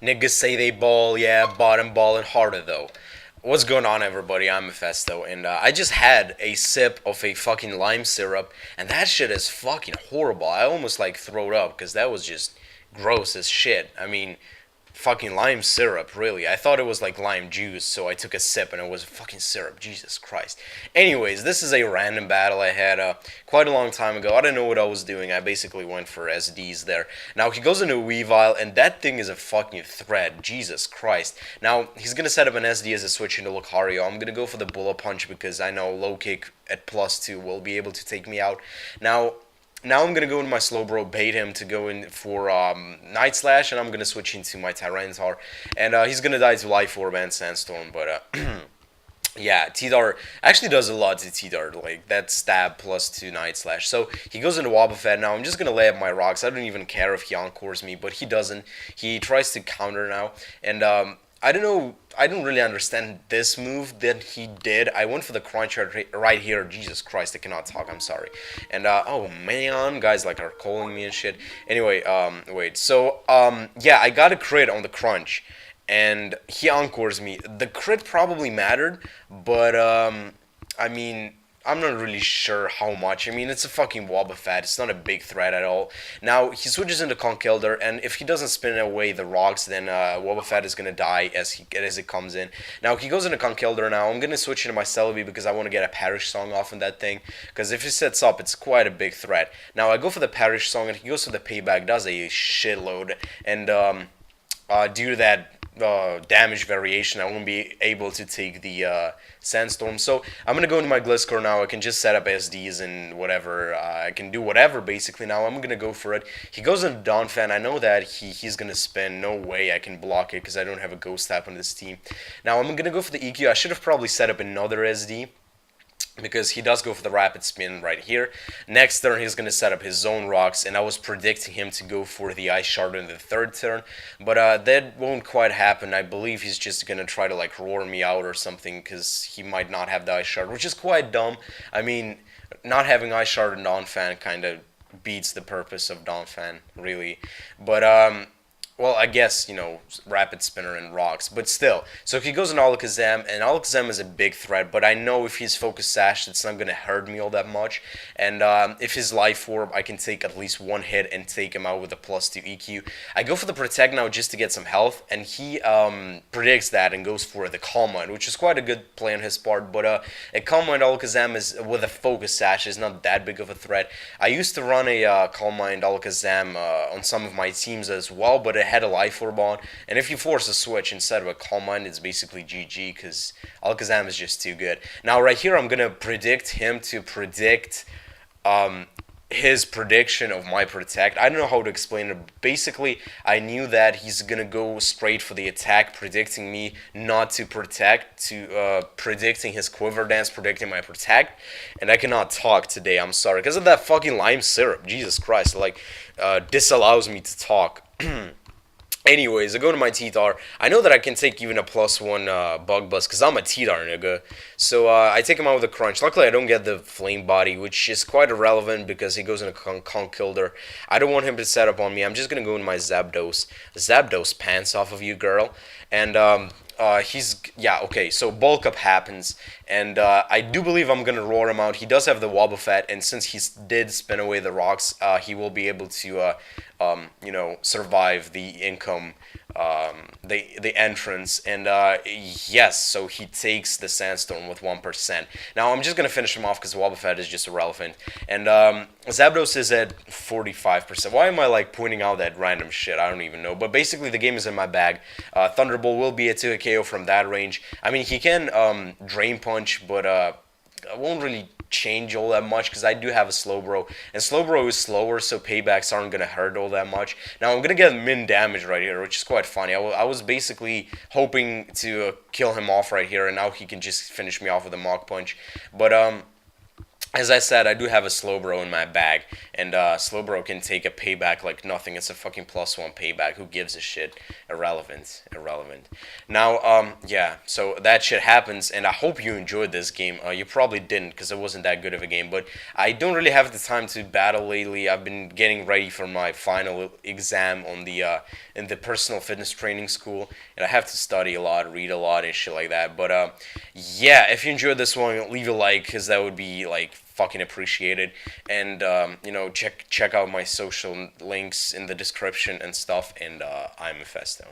Niggas say they ball, yeah, bottom ballin' harder though. What's going on, everybody? I'm Mephisto, and I just had a sip of a fucking lime syrup, and that shit is fucking horrible. I almost like throwed up because that was just gross as shit. I mean, fucking lime syrup, really. I thought it was like lime juice, so I took a sip and it was fucking syrup. Jesus Christ. Anyways, this is a random battle I had quite a long time ago. I don't know what I was doing. I basically went for SDs there. Now he goes into Weavile, and that thing is a fucking threat. Jesus Christ. Now he's gonna set up an SD as a switch into Lucario. I'm gonna go for the Bullet Punch because I know low kick at +2 will be able to take me out. Now I'm gonna go into my Slowbro, bait him to go in for Night Slash, and I'm gonna switch into my Tyranitar, and he's gonna die to Life Orb and Sandstorm, but yeah, T-Dart actually does a lot to T-Dart, like that stab +2 Night Slash. So he goes into Wobbuffet. Now I'm just gonna lay up my rocks. I don't even care if he encores me, but he doesn't. He tries to counter now, and I don't know. I don't really understand this move that he did. I went for the crunch right here. Jesus Christ, I cannot talk. I'm sorry. And oh man, guys like are calling me and shit. Anyway, wait. So yeah, I got a crit on the crunch, and he encores me. The crit probably mattered, but I mean, I'm not really sure how much. I mean, it's a fucking Wobbuffet. It's not a big threat at all. Now, he switches into Conkeldurr, and if he doesn't spin away the rocks, then Wobbuffet is going to die as it comes in. Now, he goes into Conkeldurr now. I'm going to switch into my Celebi because I want to get a Parish Song off on that thing. Because if he sets up, it's quite a big threat. Now, I go for the Parish Song, and he goes for the Payback, does a shitload. And due to that damage variation, I won't be able to take the Sandstorm. So I'm gonna go into my Gliscor now. I can just set up SDs and whatever. I can do whatever basically now. I'm gonna go for it. He goes into Donphan. I know that he's gonna spin. No way I can block it because I don't have a Ghost type on this team. Now I'm gonna go for the EQ. I should have probably set up another SD, because he does go for the rapid spin right here. Next turn, he's going to set up his zone rocks, and I was predicting him to go for the Ice Shard in the third turn, but that won't quite happen. I believe he's just going to try to like roar me out or something, because he might not have the Ice Shard, which is quite dumb. I mean, not having Ice Shard in Donphan kind of beats the purpose of Donphan, really. But well, I guess, you know, Rapid Spinner and Rocks, but still. So if he goes on Alakazam, and Alakazam is a big threat, but I know if he's Focus Sash, it's not going to hurt me all that much. And if his Life Orb, I can take at least one hit and take him out with a +2 EQ. I go for the Protect now just to get some health, and he predicts that and goes for the Calm Mind, which is quite a good play on his part. But a Calm Mind Alakazam is, with a Focus Sash, is not that big of a threat. I used to run a Calm Mind Alakazam on some of my teams as well, but it had a Life Orb on, and if you force a switch instead of a Calm Mind, it's basically GG, because Alakazam is just too good. Now right here, I'm going to predict him to predict his prediction of my Protect. I don't know how to explain it. Basically, I knew that he's going to go straight for the attack, predicting me not to Protect, to predicting his Quiver Dance, predicting my Protect, and I cannot talk today, I'm sorry, because of that fucking lime syrup. Jesus Christ, like, disallows me to talk. Anyways, I go to my T-Tar. I know that I can take even a +1 Bug Buzz because I'm a T-Tar nigga. So I take him out with a Crunch. Luckily, I don't get the Flame Body, which is quite irrelevant because he goes into Conkeldurr. I don't want him to set up on me. I'm just going to go into my Zapdos. Zapdos pants off of you, girl. And yeah, okay, so bulk up happens, and I do believe I'm gonna roar him out. He does have the Wobbuffet, and since he did spin away the rocks, he will be able to, you know, survive the income, the entrance, and yes, so he takes the Sandstorm with 1%. Now I'm just gonna finish him off because Wobbuffet is just irrelevant, and Zapdos is at 45%. Why am I like pointing out that random shit? I don't even know, but basically the game is in my bag. Thunderbolt will be a 2 KO from that range. I mean, he can Drain Punch, but I won't really change all that much because I do have a Slowbro, and Slowbro is slower, so paybacks aren't gonna hurt all that much. Now I'm gonna get min damage right here, which is quite funny. I was basically hoping to kill him off right here, and now he can just finish me off with a Mach Punch. But as I said, I do have a Slowbro in my bag, and Slowbro can take a payback like nothing. It's a fucking +1 payback. Who gives a shit? Irrelevant. Irrelevant. Now, yeah, so that shit happens, and I hope you enjoyed this game. You probably didn't, because it wasn't that good of a game, but I don't really have the time to battle lately. I've been getting ready for my final exam on the in the personal fitness training school, and I have to study a lot, read a lot, and shit like that. But yeah, if you enjoyed this one, leave a like, because that would be like fucking appreciated. And check out my social links in the description and stuff. And I'm Mephisto.